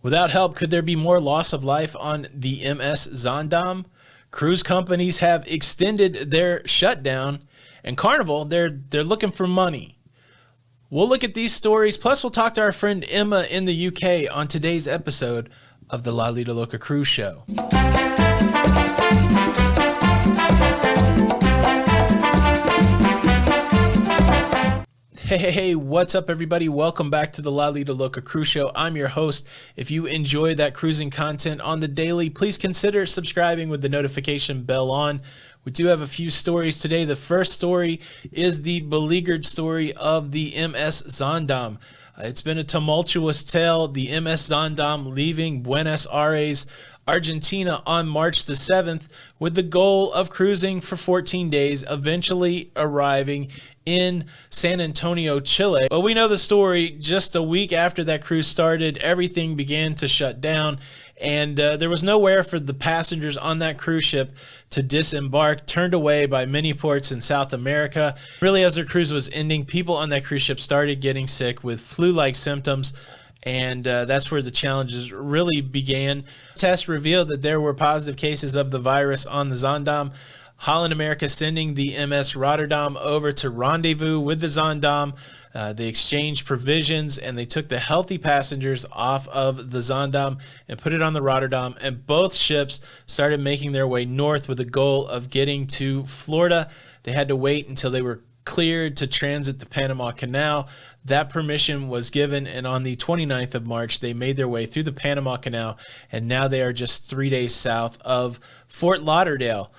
Without help, could there be more loss of life on the MS Zaandam? Cruise companies have extended their shutdown, and Carnival, they're looking for money. We'll look at these stories, plus we'll talk to our friend Emma in the UK on today's episode of the Lido Loca Cruise Show. Hey, what's up, everybody? Welcome back to the Lido Loca Cruise Show. I'm your host. If you enjoy that cruising content on the daily, please consider subscribing with the notification bell on. We do have a few stories today. The first story is the beleaguered story of the MS Zaandam. It's been a tumultuous tale. The MS Zaandam leaving Buenos Aires, Argentina on March the 7th with the goal of cruising for 14 days, eventually arriving in San Antonio, Chile. But we know the story. Just a week after that cruise started, everything began to shut down, and there was nowhere for the passengers on that cruise ship to disembark, turned away by many ports in South America. Really, as their cruise was ending, people on that cruise ship started getting sick with flu-like symptoms, and that's where the challenges really began. Tests revealed that there were positive cases of the virus on the Zaandam. Holland America sending the MS Rotterdam over to rendezvous with the Zaandam. They exchanged provisions, and they took the healthy passengers off of the Zaandam and put it on the Rotterdam, and both ships started making their way north with the goal of getting to Florida. They had to wait until they were cleared to transit the Panama Canal. That permission was given, and on the 29th of March, they made their way through the Panama Canal, and now they are just 3 days south of Fort Lauderdale.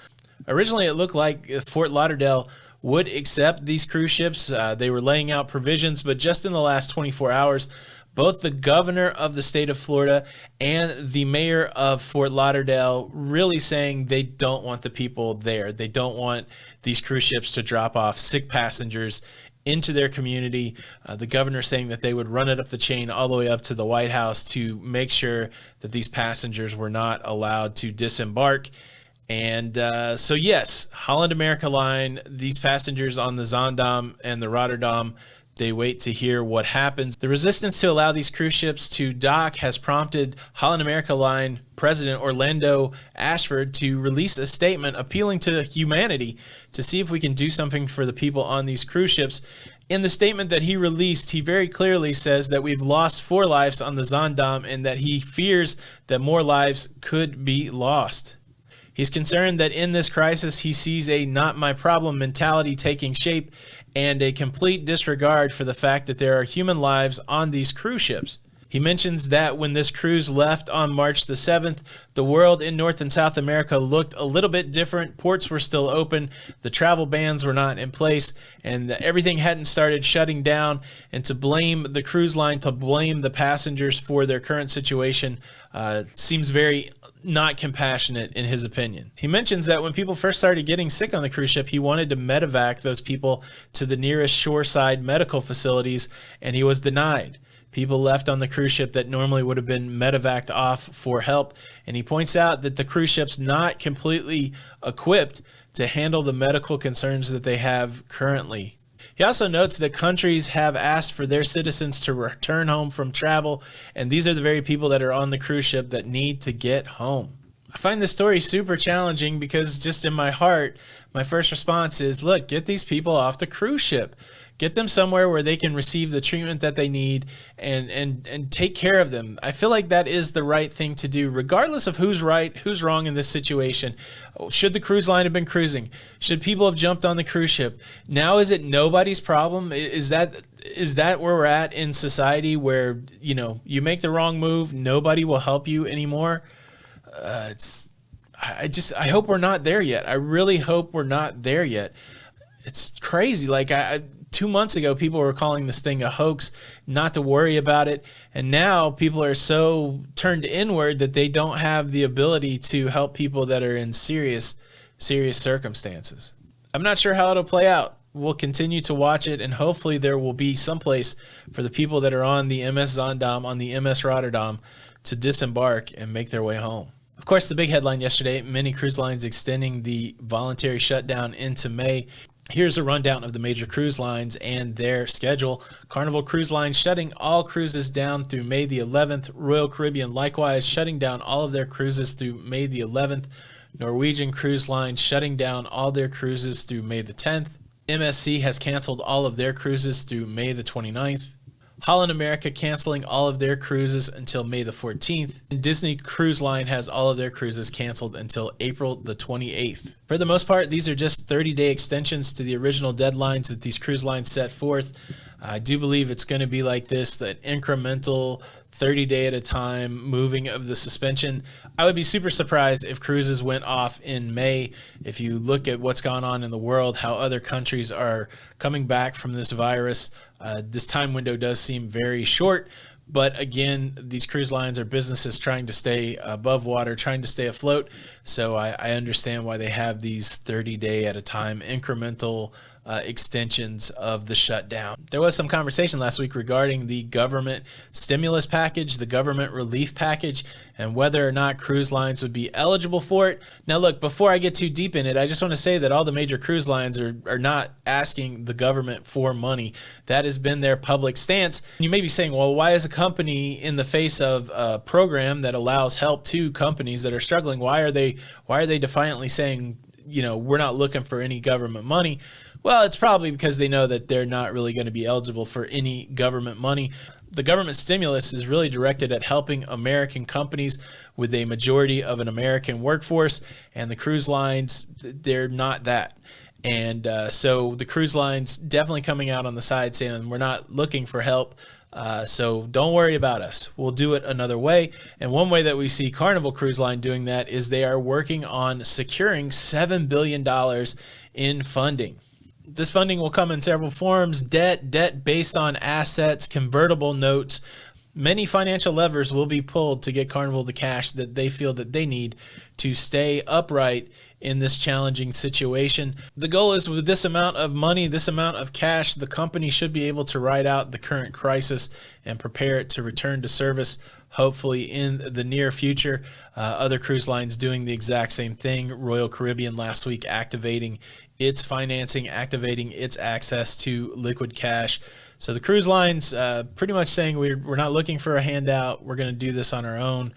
Originally, it looked like Fort Lauderdale would accept these cruise ships. They were laying out provisions, but just in the last 24 hours, both the governor of the state of Florida and the mayor of Fort Lauderdale really saying they don't want the people there. They don't want these cruise ships to drop off sick passengers into their community. The governor saying that they would run it up the chain all the way up to the White House to make sure that these passengers were not allowed to disembark. And so yes, Holland America Line, these passengers on the Zaandam and the Rotterdam, they wait to hear what happens. The resistance to allow these cruise ships to dock has prompted Holland America Line President Orlando Ashfords to release a statement appealing to humanity to see if we can do something for the people on these cruise ships. In the statement that he released, he very clearly says that we've lost 4 lives on the Zaandam and that he fears that more lives could be lost. He's concerned that in this crisis, he sees a not my problem mentality taking shape and a complete disregard for the fact that there are human lives on these cruise ships. He mentions that when this cruise left on March the 7th, the world in North and South America looked a little bit different. Ports were still open, the travel bans were not in place, and everything hadn't started shutting down. And to blame the cruise line, to blame the passengers for their current situation seems very not compassionate in his opinion. He mentions that when people first started getting sick on the cruise ship, he wanted to medevac those people to the nearest shoreside medical facilities, and he was denied. People left on the cruise ship that normally would have been medevaced off for help, and he points out that the cruise ship's not completely equipped to handle the medical concerns that they have currently. He also notes that countries have asked for their citizens to return home from travel, and these are the very people that are on the cruise ship that need to get home. I find this story super challenging because just in my heart, my first response is, look, get these people off the cruise ship. Get them somewhere where they can receive the treatment that they need and take care of them. I feel like that is the right thing to do, regardless of who's right, who's wrong in this situation. Should the cruise line have been cruising? Should people have jumped on the cruise ship? Now is it nobody's problem? Is that where we're at in society where, you make the wrong move, nobody will help you anymore? I hope we're not there yet. I really hope we're not there yet. It's crazy. Like 2 months ago, people were calling this thing a hoax, not to worry about it. And now people are so turned inward that they don't have the ability to help people that are in serious circumstances. I'm not sure how it'll play out. We'll continue to watch it, and hopefully there will be someplace for the people that are on the MS Zaandam, on the MS Rotterdam, to disembark and make their way home. Of course, the big headline yesterday, many cruise lines extending the voluntary shutdown into May. Here's a rundown of the major cruise lines and their schedule. Carnival Cruise Line shutting all cruises down through May the 11th. Royal Caribbean likewise shutting down all of their cruises through May the 11th. Norwegian Cruise Line shutting down all their cruises through May the 10th. MSC has canceled all of their cruises through May the 29th. Holland America canceling all of their cruises until May the 14th. And Disney Cruise Line has all of their cruises canceled until April the 28th. For the most part, these are just 30-day extensions to the original deadlines that these cruise lines set forth. I do believe it's going to be like this, that incremental 30-day at a time moving of the suspension. I would be super surprised if cruises went off in May. If you look at what's gone on in the world, how other countries are coming back from this virus, this time window does seem very short. But again, these cruise lines are businesses trying to stay above water, trying to stay afloat. So I understand why they have these 30-day at a time incremental extensions of the shutdown. There was some conversation last week regarding the government stimulus package, the government relief package, and whether or not cruise lines would be eligible for it. Now, look, before I get too deep in it, I just want to say that all the major cruise lines are not asking the government for money. That has been their public stance. You may be saying, well, why is a company in the face of a program that allows help to companies that are struggling, why are they defiantly saying, we're not looking for any government money? Well, it's probably because they know that they're not really going to be eligible for any government money. The government stimulus is really directed at helping American companies with a majority of an American workforce, and the cruise lines, they're not that. And so the cruise lines definitely coming out on the side saying, we're not looking for help. So don't worry about us. We'll do it another way. And one way that we see Carnival Cruise Line doing that is they are working on securing $7 billion in funding. This funding will come in several forms: debt based on assets, convertible notes. Many financial levers will be pulled to get Carnival the cash that they feel that they need to stay upright in this challenging situation. The goal is, with this amount of money, this amount of cash, the company should be able to ride out the current crisis and prepare it to return to service, hopefully in the near future. Other cruise lines doing the exact same thing. Royal Caribbean last week activating its financing, activating its access to liquid cash. So the cruise lines pretty much saying we're not looking for a handout. We're going to do this on our own.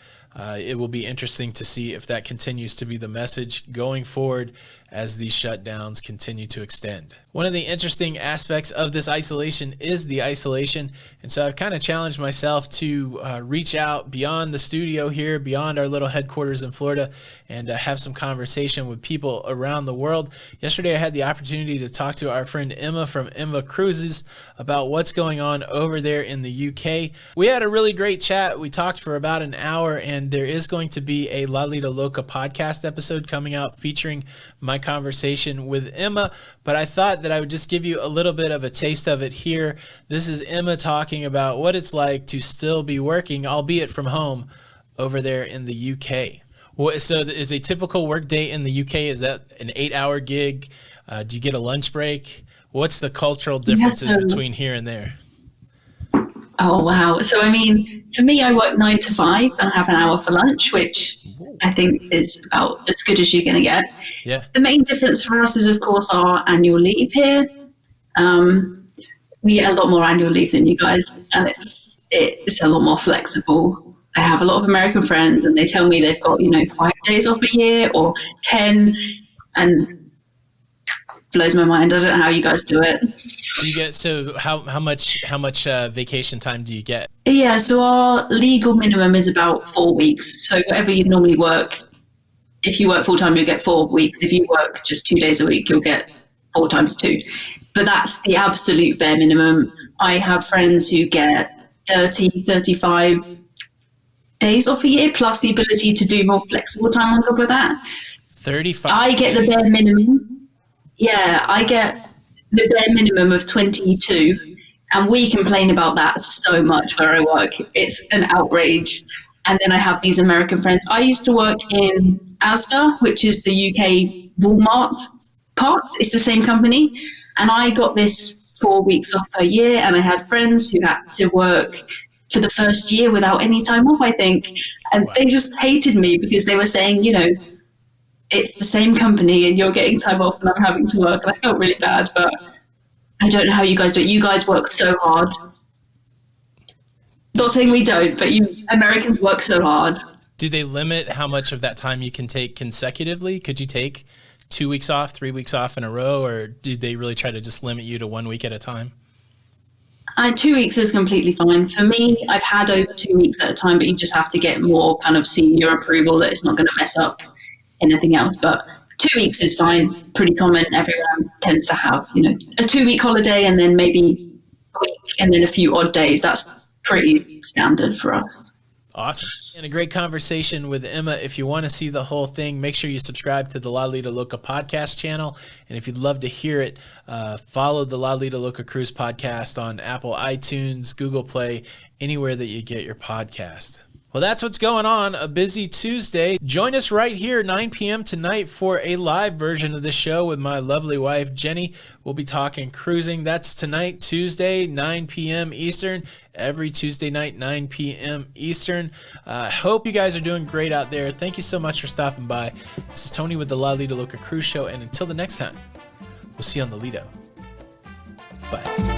It will be interesting to see if that continues to be the message going forward as these shutdowns continue to extend. One of the interesting aspects of this isolation is the isolation. And so I've kind of challenged myself to reach out beyond the studio here, beyond our little headquarters in Florida, and have some conversation with people around the world. Yesterday, I had the opportunity to talk to our friend Emma from Emma Cruises about what's going on over there in the UK. We had a really great chat. We talked for about an hour, and there is going to be a Lido Loca podcast episode coming out featuring my conversation with Emma, but I thought that I would just give you a little bit of a taste of it here. This is Emma talking about what it's like to still be working, albeit from home, over there in the UK. So is a typical work day in the UK, is that an 8-hour gig? Do you get a lunch break? What's the cultural differences between here and there? Oh, wow. So, I mean, for me, I work 9 to 5 and have an hour for lunch, which I think is about as good as you're going to get. Yeah. The main difference for us is, of course, our annual leave here. We get a lot more annual leave than you guys, and it's a lot more flexible. I have a lot of American friends, and they tell me they've got 5 days off a year or 10, and blows my mind. I don't know how you guys do it. Do you get how much vacation time do you get? Yeah, so our legal minimum is about 4 weeks. So whatever you normally work, if you work full time, you'll get 4 weeks. If you work just 2 days a week, you'll get 4 times 2. But that's the absolute bare minimum. I have friends who get 30, 35 days off a year, plus the ability to do more flexible time on top of that. 35 I get days. the bare minimum. Yeah, I get the bare minimum of 22. And we complain about that so much where I work. It's an outrage. And then I have these American friends. I used to work in Asda, which is the UK Walmart part. It's the same company. And I got this 4 weeks off a year. And I had friends who had to work for the first year without any time off, I think. And They just hated me because they were saying, it's the same company and you're getting time off and I'm having to work. And I felt really bad, but I don't know how you guys do it. You guys work so hard. Not saying we don't, but you Americans work so hard. Do they limit how much of that time you can take consecutively? Could you take 2 weeks off, 3 weeks off in a row, or do they really try to just limit you to 1 week at a time? 2 weeks is completely fine. For me, I've had over 2 weeks at a time, but you just have to get more kind of senior approval that it's not going to mess up anything else. But 2 weeks is fine, pretty common. Everyone tends to have, a 2 week holiday and then maybe a week and then a few odd days. That's pretty standard for us. Awesome. And a great conversation with Emma. If you want to see the whole thing, make sure you subscribe to the Lido Loca podcast channel. And if you'd love to hear it, follow the Lido Loca Cruise podcast on Apple, iTunes, Google Play, anywhere that you get your podcast. Well, that's what's going on. A busy Tuesday. Join us right here, 9 p.m. tonight for a live version of the show with my lovely wife, Jenny. We'll be talking cruising. That's tonight, Tuesday, 9 p.m. Eastern. Every Tuesday night, 9 p.m. Eastern. Hope you guys are doing great out there. Thank you so much for stopping by. This is Tony with the Lido Loca Cruise Show. And until the next time, we'll see you on the Lido. Bye.